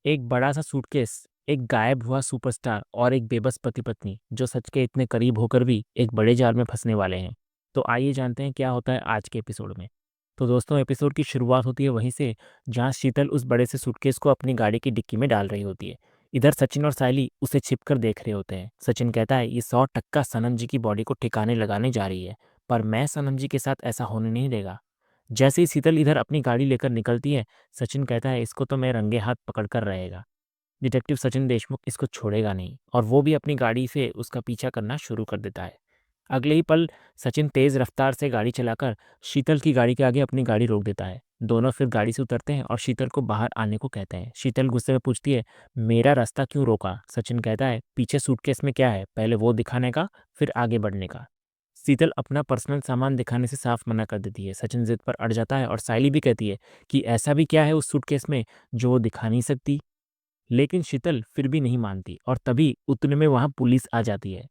एक बड़ा सा सूटकेस, एक गायब हुआ सुपरस्टार और एक बेबस पति पत्नी जो सच के इतने करीब होकर भी एक बड़े जाल में फंसने वाले हैं। तो आइए जानते हैं क्या होता है आज के एपिसोड में। तो दोस्तों, एपिसोड की शुरुआत होती है वहीं से जहां शीतल उस बड़े से सूटकेस को अपनी गाड़ी की डिक्की में डाल रही होती है। इधर सचिन और सायली उसे छिपकर देख रहे होते हैं। सचिन कहता है ये 100% सनम जी की बॉडी को ठिकाने लगाने जा रही है, पर मैं सनम जी के साथ ऐसा होने नहीं देगा। जैसे ही शीतल इधर अपनी गाड़ी लेकर निकलती है, सचिन कहता है इसको तो मैं रंगे हाथ पकड़कर रहेगा। डिटेक्टिव सचिन देशमुख इसको छोड़ेगा नहीं और वो भी अपनी गाड़ी से उसका पीछा करना शुरू कर देता है। अगले ही पल सचिन तेज रफ्तार से गाड़ी चलाकर शीतल की गाड़ी के आगे अपनी गाड़ी रोक देता है। दोनों फिर गाड़ी से उतरते हैं और शीतल को बाहर आने को कहते हैं। शीतल गुस्से में पूछती है, मेरा रास्ता क्यों रोका? सचिन कहता है, पीछे सूटकेस में क्या है, पहले वो दिखाने का, फिर आगे बढ़ने का। शीतल अपना पर्सनल सामान दिखाने से साफ मना कर देती है। सचिन जिद पर अड़ जाता है और सायली भी कहती है कि ऐसा भी क्या है उस सूटकेस में जो वो दिखा नहीं सकती। लेकिन शीतल फिर भी नहीं मानती और तभी उतने में वहां पुलिस आ जाती है,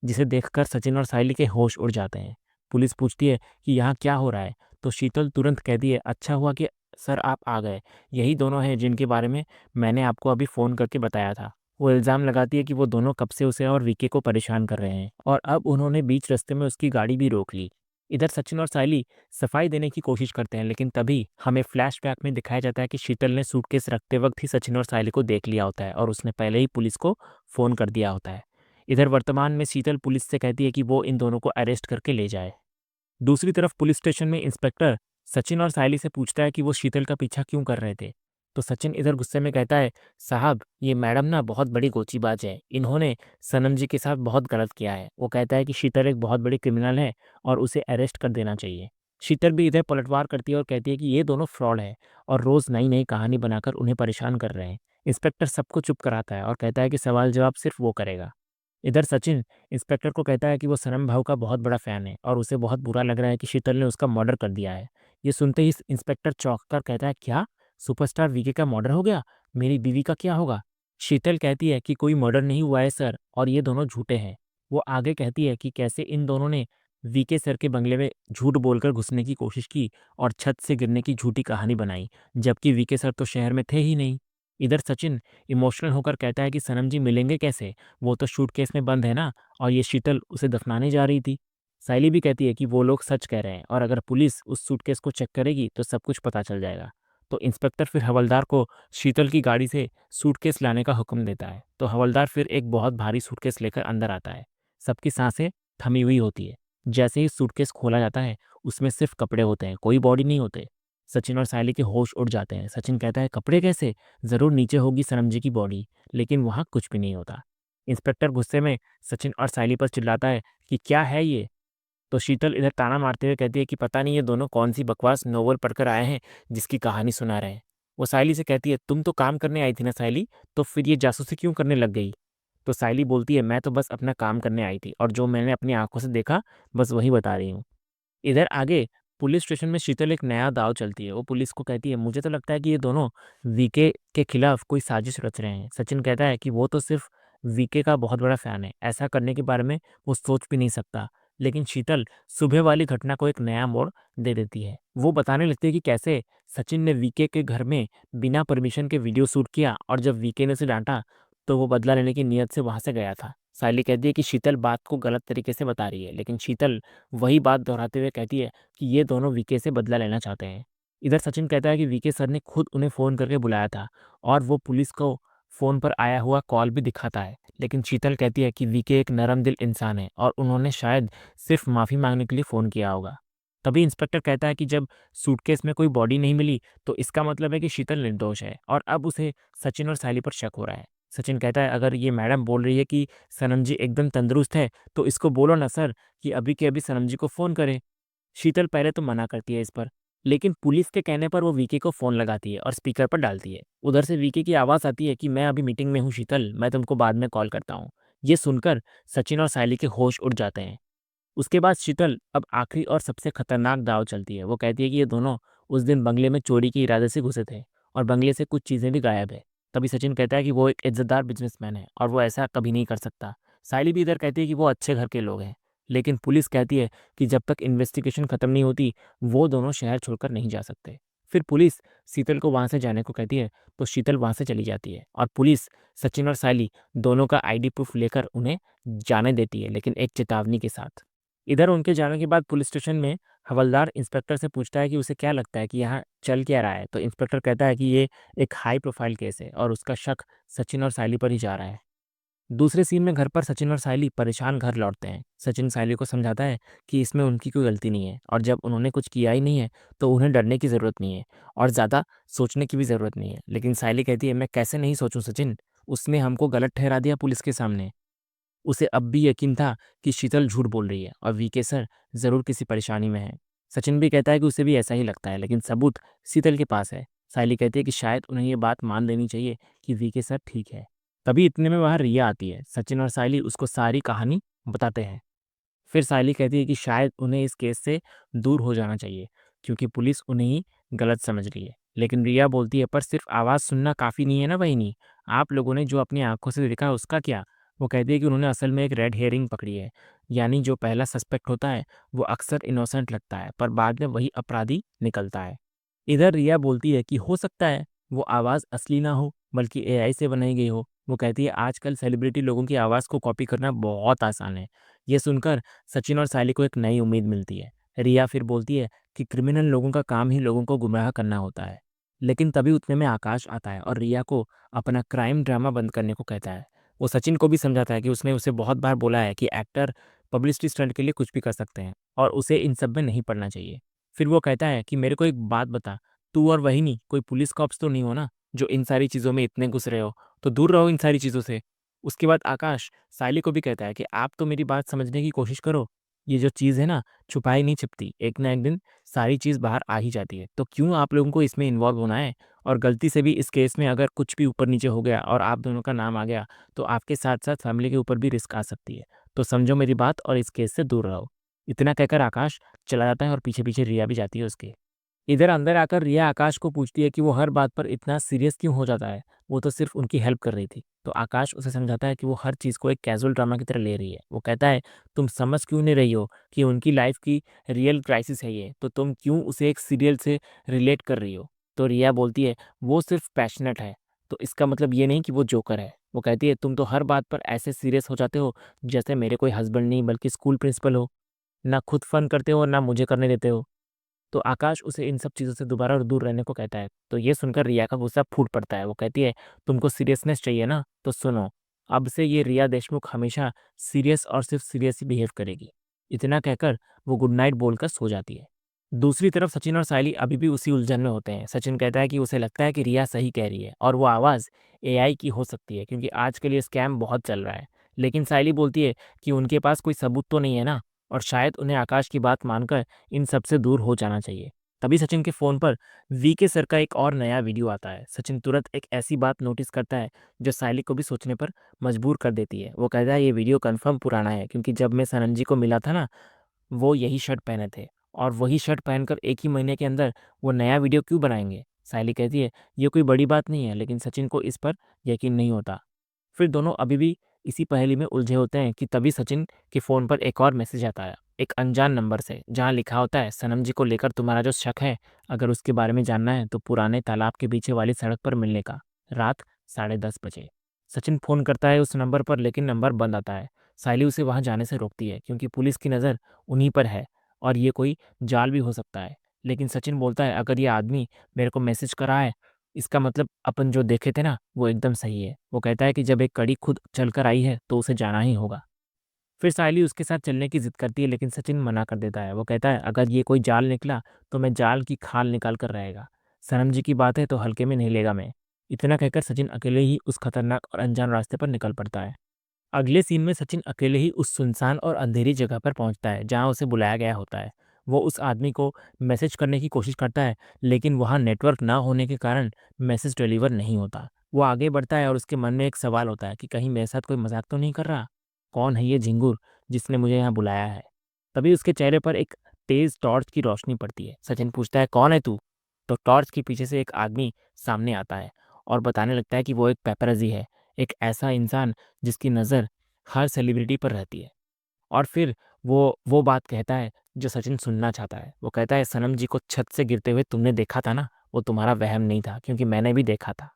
जिसे देखकर सचिन और सायली के होश उड़ जाते हैं। पुलिस पूछती है कि यहाँ क्या हो रहा है, तो शीतल तुरंत कहती है, अच्छा हुआ कि सर आप आ गए। यही दोनों हैं जिनके बारे में मैंने आपको अभी फ़ोन करके बताया था। वो इल्ज़ाम लगाती है कि वो दोनों कब से उसे और विके को परेशान कर रहे हैं और अब उन्होंने बीच रास्ते में उसकी गाड़ी भी रोक ली। इधर सचिन और सायली सफाई देने की कोशिश करते हैं, लेकिन तभी हमें फ्लैशबैक में दिखाया जाता है कि शीतल ने सूटकेस रखते वक्त ही सचिन और सायली को देख लिया होता है और उसने पहले ही पुलिस को फ़ोन कर दिया होता है। इधर वर्तमान में शीतल पुलिस से कहती है कि वो इन दोनों को अरेस्ट करके ले जाए। दूसरी तरफ पुलिस स्टेशन में इंस्पेक्टर सचिन और सायली से पूछता है कि वो शीतल का पीछा क्यों कर रहे थे। तो सचिन इधर गुस्से में कहता है, साहब ये मैडम ना बहुत बड़ी गोचीबाज है, इन्होंने सनम जी के साथ बहुत गलत किया है। वो कहता है कि शीतल एक बहुत बड़ी क्रिमिनल है और उसे अरेस्ट कर देना चाहिए। शीतल भी इधर पलटवार करती है और कहती है कि ये दोनों फ्रॉड है और रोज नई नई कहानी बनाकर उन्हें परेशान कर रहे हैं। इंस्पेक्टर सबको चुप कराता है और कहता है कि सवाल जवाब सिर्फ वो करेगा। इधर सचिन इंस्पेक्टर को कहता है कि वो सनम भाऊ का बहुत बड़ा फैन है और उसे बहुत बुरा लग रहा है कि शीतल ने उसका मर्डर कर दिया है। ये सुनते ही इंस्पेक्टर चौंक कर कहता है, क्या सुपरस्टार वीके का मर्डर हो गया? मेरी बीवी का क्या होगा? शीतल कहती है कि कोई मर्डर नहीं हुआ है सर, और ये दोनों झूठे हैं। वो आगे कहती है कि कैसे इन दोनों ने वीके सर के बंगले में झूठ बोलकर घुसने की कोशिश की और छत से गिरने की झूठी कहानी बनाई, जबकि वीके सर तो शहर में थे ही नहीं। इधर सचिन इमोशनल होकर कहता है कि सनम जी मिलेंगे कैसे, वो तो सूटकेस में बंद है ना, और ये शीतल उसे दफनाने जा रही थी। सायली भी कहती है कि वो लोग सच कह रहे हैं और अगर पुलिस उस सूटकेस को चेक करेगी तो सब कुछ पता चल जाएगा। तो इंस्पेक्टर फिर हवलदार को शीतल की गाड़ी से सूटकेस लाने का हुक्म देता है। तो हवलदार फिर एक बहुत भारी सूटकेस लेकर अंदर आता है। सबकी सांसें थमी हुई होती है। जैसे ही सूटकेस खोला जाता है, उसमें सिर्फ कपड़े होते हैं, कोई बॉडी नहीं होते। सचिन और सायली के होश उड़ जाते हैं। सचिन कहता है, कपड़े कैसे? जरूर नीचे होगी सनम जी की बॉडी। लेकिन वहां कुछ भी नहीं होता। इंस्पेक्टर गुस्से में सचिन और सायली पर चिल्लाता है कि क्या है ये। तो शीतल इधर ताना मारते हुए कहती है कि पता नहीं ये दोनों कौन सी बकवास नोवेल पढ़कर आए हैं जिसकी कहानी सुना रहे हैं। वो सायली से कहती है, तुम तो काम करने आई थी ना सायली, तो फिर ये जासूसी क्यों करने लग गई? तो सायली बोलती है, मैं तो बस अपना काम करने आई थी और जो मैंने अपनी आंखों से देखा बस वही बता रही हूँ। इधर आगे पुलिस स्टेशन में शीतल एक नया दाव चलती है। वो पुलिस को कहती है, मुझे तो लगता है कि ये दोनों वीके के खिलाफ कोई साजिश रच रहे हैं। सचिन कहता है कि वो तो सिर्फ वीके का बहुत बड़ा फैन है, ऐसा करने के बारे में वो सोच भी नहीं सकता। लेकिन शीतल सुबह वाली घटना को एक नया मोड़ दे देती है। वो बताने लगती है कि कैसे सचिन ने वीके के घर में बिना परमिशन के वीडियो शूट किया और जब वीके ने उसे डांटा तो वो बदला लेने की नीयत से वहां से गया था। सायली कहती है कि शीतल बात को गलत तरीके से बता रही है, लेकिन शीतल वही बात दोहराते हुए कहती है कि ये दोनों वीके से बदला लेना चाहते हैं। इधर सचिन कहता है कि वीके सर ने खुद उन्हें फ़ोन करके बुलाया था और वो पुलिस को फ़ोन पर आया हुआ कॉल भी दिखाता है। लेकिन शीतल कहती है कि वीके एक नरम दिल इंसान है और उन्होंने शायद सिर्फ माफ़ी मांगने के लिए फ़ोन किया होगा। तभी इंस्पेक्टर कहता है कि जब सूटकेस में कोई बॉडी नहीं मिली तो इसका मतलब है कि शीतल निर्दोष है और अब उसे सचिन और सायली पर शक हो रहा है। सचिन कहता है, अगर ये मैडम बोल रही है कि सनम जी एकदम तंदुरुस्त है तो इसको बोलो ना सर कि अभी के अभी सनम जी को फ़ोन करें। शीतल पहले तो मना करती है इस पर, लेकिन पुलिस के कहने पर वो वीके को फ़ोन लगाती है और स्पीकर पर डालती है। उधर से वीके की आवाज़ आती है कि मैं अभी मीटिंग में हूँ शीतल, मैं तुमको बाद में कॉल करता हूँ। ये सुनकर सचिन और सायली के होश उड़ जाते हैं। उसके बाद शीतल अब आखिरी और सबसे खतरनाक दाव चलती है। वो कहती है कि ये दोनों उस दिन बंगले में चोरी के इरादे से घुसे थे और बंगले से कुछ चीज़ें भी गायब है। तभी सचिन कहता है कि वो एक इज्जतदार बिजनेसमैन है और वो ऐसा कभी नहीं कर सकता। सायली भी इधर कहती है कि वो अच्छे घर के लोग हैं, लेकिन पुलिस कहती है कि जब तक इन्वेस्टिगेशन खत्म नहीं होती वो दोनों शहर छोड़कर नहीं जा सकते। फिर पुलिस शीतल को वहां से जाने को कहती है तो शीतल वहां से चली जाती है और पुलिस सचिन और सायली दोनों का आईडी प्रूफ लेकर उन्हें जाने देती है, लेकिन एक चेतावनी के साथ। इधर उनके जाने के बाद पुलिस स्टेशन में हवलदार इंस्पेक्टर से पूछता है कि उसे क्या लगता है कि यहाँ चल क्या रहा है। तो इंस्पेक्टर कहता है कि ये एक हाई प्रोफाइल केस है और उसका शक सचिन और सायली पर ही जा रहा है। दूसरे सीन में घर पर सचिन और सायली परेशान घर लौटते हैं। सचिन सायली को समझाता है कि इसमें उनकी कोई गलती नहीं है और जब उन्होंने कुछ किया ही नहीं है तो उन्हें डरने की ज़रूरत नहीं है और ज़्यादा सोचने की भी ज़रूरत नहीं है। लेकिन सायली कहती है, मैं कैसे नहीं सोचूं सचिन, उसने हमको गलत ठहरा दिया पुलिस के सामने। उसे अब भी यकीन था कि शीतल झूठ बोल रही है और वीके सर ज़रूर किसी परेशानी में है। सचिन भी कहता है कि उसे भी ऐसा ही लगता है, लेकिन सबूत शीतल के पास है। सायली कहती है कि शायद उन्हें ये बात मान लेनी चाहिए कि वीके सर ठीक है। तभी इतने में वहाँ रिया आती है। सचिन और सायली उसको सारी कहानी बताते हैं। फिर सायली कहती है कि शायद उन्हें इस केस से दूर हो जाना चाहिए क्योंकि पुलिस उन्हें ही गलत समझ रही है। लेकिन रिया बोलती है, पर सिर्फ आवाज़ सुनना काफ़ी नहीं है ना बहिनी, आप लोगों ने जो अपनी आंखों से देखा है उसका क्या। वो कहती है कि उन्होंने असल में एक रेड हेयरिंग पकड़ी है, यानी जो पहला सस्पेक्ट होता है वो अक्सर इनोसेंट लगता है पर बाद में वही अपराधी निकलता है। इधर रिया बोलती है कि हो सकता है वो आवाज़ असली ना हो बल्कि एआई से बनाई गई हो। वो कहती है आजकल सेलिब्रिटी लोगों की आवाज़ को कॉपी करना बहुत आसान है। ये सुनकर सचिन और सायली को एक नई उम्मीद मिलती है। रिया फिर बोलती है कि क्रिमिनल लोगों का काम ही लोगों को गुमराह करना होता है। लेकिन तभी उतने में आकाश आता है और रिया को अपना क्राइम ड्रामा बंद करने को कहता है। वो सचिन को भी समझाता है कि उसने उसे बहुत बार बोला है कि एक्टर पब्लिसिटी स्टंट के लिए कुछ भी कर सकते हैं और उसे इन सब में नहीं पड़ना चाहिए। फिर वो कहता है कि मेरे को एक बात बता, तू और वही नहीं कोई पुलिस कॉप्स तो नहीं हो ना जो इन सारी चीज़ों में इतने घुस रहे हो, तो दूर रहो इन सारी चीज़ों से। उसके बाद आकाश सायली को भी कहता है कि आप तो मेरी बात समझने की कोशिश करो, ये जो चीज़ है ना छुपाई नहीं छिपती, एक ना एक दिन सारी चीज़ बाहर आ ही जाती है, तो क्यों आप लोगों को इसमें इन्वॉल्व होना है। और गलती से भी इस केस में अगर कुछ भी ऊपर नीचे हो गया और आप दोनों का नाम आ गया तो आपके साथ साथ फैमिली के ऊपर भी रिस्क आ सकती है, तो समझो मेरी बात और इस केस से दूर रहो। इतना कहकर आकाश चला जाता है और पीछे पीछे रिया भी जाती है उसके। इधर अंदर आकर रिया आकाश को पूछती है कि वो हर बात पर इतना सीरियस क्यों हो जाता है, वो तो सिर्फ उनकी हेल्प कर रही थी। तो आकाश उसे समझाता है कि वो हर चीज़ को एक कैजुअल ड्रामा की तरह ले रही है। वो कहता है, तुम समझ क्यों नहीं रही हो कि उनकी लाइफ की रियल क्राइसिस है ये, तो तुम क्यों उसे एक सीरियल से रिलेट कर रही हो। तो रिया बोलती है, वो सिर्फ पैशनेट है, तो इसका मतलब ये नहीं कि वो जोकर है। वो कहती है, तुम तो हर बात पर ऐसे सीरियस हो जाते हो जैसे मेरे कोई हस्बैंड नहीं बल्कि स्कूल प्रिंसिपल हो, ना खुद फन करते हो ना मुझे करने देते हो। तो आकाश उसे इन सब चीज़ों से दोबारा और दूर रहने को कहता है। तो ये सुनकर रिया का गुस्सा फूट पड़ता है। वो कहती है, तुमको सीरियसनेस चाहिए ना, तो सुनो, अब से ये रिया देशमुख हमेशा सीरियस और सिर्फ सीरियस ही बिहेव करेगी। इतना कहकर वो गुड नाइट बोलकर सो जाती है। दूसरी तरफ सचिन और सायली अभी भी उसी उलझन में होते हैं। सचिन कहता है कि उसे लगता है कि रिया सही कह रही है और वो आवाज़ एआई की हो सकती है क्योंकि आजकल ये स्कैम बहुत चल रहा है। लेकिन सायली बोलती है कि उनके पास कोई सबूत तो नहीं है ना, और शायद उन्हें आकाश की बात मानकर इन सब से दूर हो जाना चाहिए। तभी सचिन के फ़ोन पर वीके सर का एक और नया वीडियो आता है। सचिन तुरंत एक ऐसी बात नोटिस करता है जो सायली को भी सोचने पर मजबूर कर देती है। वो कहता है, ये वीडियो कंफर्म पुराना है क्योंकि जब मैं सनम जी को मिला था ना, वो यही शर्ट पहने थे और वही शर्ट पहनकर एक ही महीने के अंदर वो नया वीडियो क्यों बनाएंगे। सायली कहती है, ये कोई बड़ी बात नहीं है, लेकिन सचिन को इस पर यकीन नहीं होता। फिर दोनों अभी भी इसी पहेली में उलझे होते हैं कि तभी सचिन के फ़ोन पर एक और मैसेज आता है, एक अनजान नंबर से, जहाँ लिखा होता है, सनम जी को लेकर तुम्हारा जो शक है, अगर उसके बारे में जानना है तो पुराने तालाब के पीछे वाली सड़क पर मिलने का, रात 10:30 बजे। सचिन फ़ोन करता है उस नंबर पर, लेकिन नंबर बंद आता है। सायली उसे वहाँ जाने से रोकती है क्योंकि पुलिस की नज़र उन्हीं पर है और ये कोई जाल भी हो सकता है। लेकिन सचिन बोलता है, अगर ये आदमी मेरे को मैसेज कर रहा है, इसका मतलब अपन जो देखे थे ना वो एकदम सही है। वो कहता है कि जब एक कड़ी खुद चल कर आई है तो उसे जाना ही होगा। फिर सायली उसके साथ चलने की जिद करती है लेकिन सचिन मना कर देता है। वो कहता है, अगर ये कोई जाल निकला तो मैं जाल की खाल निकाल कर रहेगा। सनम जी की बात है तो हल्के में नहीं लेगा मैं। इतना कहकर सचिन अकेले ही उस खतरनाक और अनजान रास्ते पर निकल पड़ता है। अगले सीन में सचिन अकेले ही उस सुनसान और अंधेरी जगह पर पहुंचता है जहां उसे बुलाया गया होता है। वो उस आदमी को मैसेज करने की कोशिश करता है लेकिन वहां नेटवर्क ना होने के कारण मैसेज डिलीवर नहीं होता। वो आगे बढ़ता है और उसके मन में एक सवाल होता है कि कहीं मेरे साथ कोई मजाक तो नहीं कर रहा। कौन है ये झिंगुर जिसने मुझे यहाँ बुलाया है। तभी उसके चेहरे पर एक तेज टॉर्च की रोशनी पड़ती है। सचिन पूछता है, कौन है तू। तो टॉर्च के पीछे से एक आदमी सामने आता है और बताने लगता है कि वो एक पेपरजी है, एक ऐसा इंसान जिसकी नज़र हर सेलिब्रिटी पर रहती है। और फिर वो बात कहता है जो सचिन सुनना चाहता है। वो कहता है, सनम जी को छत से गिरते हुए तुमने देखा था ना, वो तुम्हारा वहम नहीं था, क्योंकि मैंने भी देखा था।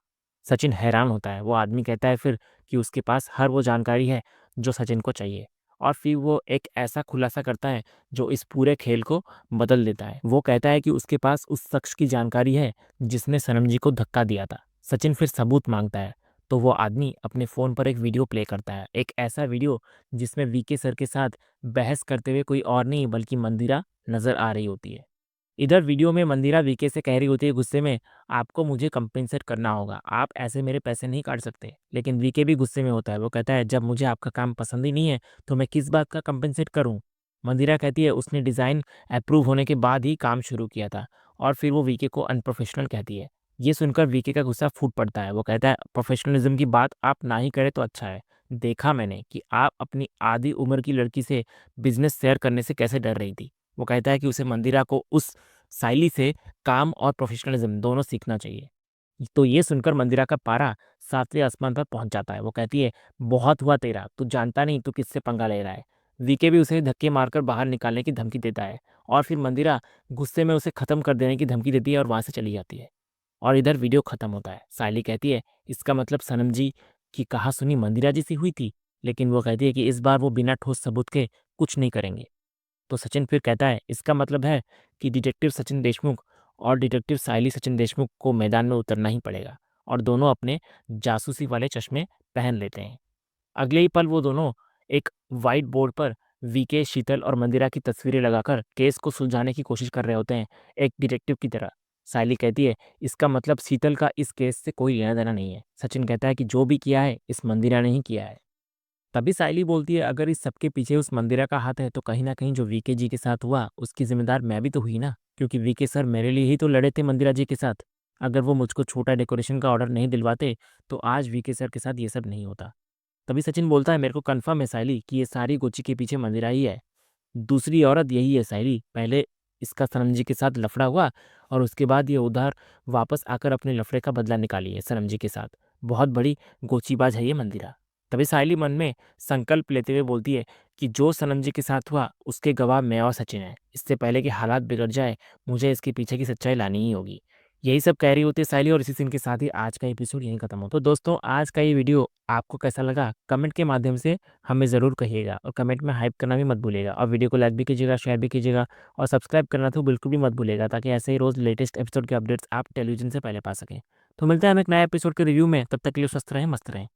सचिन हैरान होता है। वो आदमी कहता है फिर कि उसके पास हर वो जानकारी है जो सचिन को चाहिए, और फिर वो एक ऐसा खुलासा करता है जो इस पूरे खेल को बदल देता है। वो कहता है कि उसके पास उस शख्स की जानकारी है जिसने सनम जी को धक्का दिया था। सचिन फिर सबूत मांगता है, तो वो आदमी अपने फ़ोन पर एक वीडियो प्ले करता है, एक ऐसा वीडियो जिसमें वीके सर के साथ बहस करते हुए कोई और नहीं बल्कि मंदिरा नजर आ रही होती है। इधर वीडियो में मंदिरा वीके से कह रही होती है गुस्से में, आपको मुझे कंपेंसेट करना होगा, आप ऐसे मेरे पैसे नहीं काट सकते। लेकिन वीके भी गुस्से में होता है। वो कहता है, जब मुझे आपका काम पसंद ही नहीं है तो मैं किस बात का कंपेंसेट करूं। मंदिरा कहती है उसने डिज़ाइन अप्रूव होने के बाद ही काम शुरू किया था, और फिर वो वीके को अनप्रोफेशनल कहती है। ये सुनकर वीके का गुस्सा फूट पड़ता है। वो कहता है, प्रोफेशनलिज्म की बात आप ना ही करें तो अच्छा है। देखा मैंने कि आप अपनी आधी उम्र की लड़की से बिजनेस शेयर करने से कैसे डर रही थी। वो कहता है कि उसे मंदिरा को उस साइली से काम और प्रोफेशनलिज्म दोनों सीखना चाहिए। तो ये सुनकर मंदिरा का पारा सातवें आसमान पर पहुंच जाता है। वो कहती है, बहुत हुआ तेरा, तू जानता नहीं तू किससे पंगा ले रहा है। वीके भी उसे धक्के मारकर बाहर निकालने की धमकी देता है, और फिर मंदिरा गुस्से में उसे खत्म कर देने की धमकी देती है और वहां से चली जाती है। और इधर वीडियो खत्म होता है। सायली कहती है, इसका मतलब सनम जी की कहा सुनी मंदिरा जी से हुई थी। लेकिन वो कहती है कि इस बार वो बिना ठोस सबूत के कुछ नहीं करेंगे। तो सचिन फिर कहता है, इसका मतलब है कि डिटेक्टिव सचिन देशमुख और डिटेक्टिव सायली सचिन देशमुख को मैदान में उतरना ही पड़ेगा। और दोनों अपने जासूसी वाले चश्मे पहन लेते हैं। अगले ही पल वो दोनों एक वाइट बोर्ड पर वीके, शीतल और मंदिरा की तस्वीरें लगाकर केस को सुलझाने की कोशिश कर रहे होते हैं, एक डिटेक्टिव की तरह। सायली कहती है, इसका मतलब शीतल का इस केस से कोई लेना देना नहीं है। सचिन कहता है कि जो भी किया है इस मंदिरा ने ही किया है। तभी सायली बोलती है, अगर इस सबके पीछे उस मंदिरा का हाथ है तो कहीं ना कहीं जो वीके जी के साथ हुआ उसकी जिम्मेदार मैं भी तो हुई ना, क्योंकि वीके सर मेरे लिए ही तो लड़े थे मंदिरा जी के साथ। अगर वो मुझको छोटा डेकोरेशन का ऑर्डर नहीं दिलवाते तो आज वीके सर के साथ ये सब नहीं होता। तभी सचिन बोलता है, मेरे को कंफर्म है सायली कि ये सारी गोची के पीछे मंदिरा ही है। दूसरी औरत यही है सायली। पहले इसका सनम जी के साथ लफड़ा हुआ और उसके बाद ये उधार वापस आकर अपने लफड़े का बदला निकाली है सनम जी के साथ। बहुत बड़ी गोचीबाज है ये मंदिरा। तभी सायली मन में संकल्प लेते हुए बोलती है कि जो सनम जी के साथ हुआ उसके गवाह मैं और सचिन है। इससे पहले कि हालात बिगड़ जाए मुझे इसके पीछे की सच्चाई लानी ही होगी। यही सब कह रही होती है सायली, और इसी सीन के साथ ही आज का एपिसोड यहीं खत्म हो। तो दोस्तों, आज का ये वीडियो आपको कैसा लगा कमेंट के माध्यम से हमें ज़रूर कहिएगा, और कमेंट में हाइप करना भी मत भूलिएगा, और वीडियो को लाइक भी कीजिएगा, शेयर भी कीजिएगा, और सब्सक्राइब करना तो बिल्कुल भी मत भूलिएगा, ताकि ऐसे ही रोज़ लेटेस्ट एपिसोड के अपडेट्स आप टेलीविजन से पहले पा सकें। तो मिलते हैं हम एक नए एपिसोड के रिव्यू में। तब तक के लिए स्वस्थ रहें, मस्त रहें।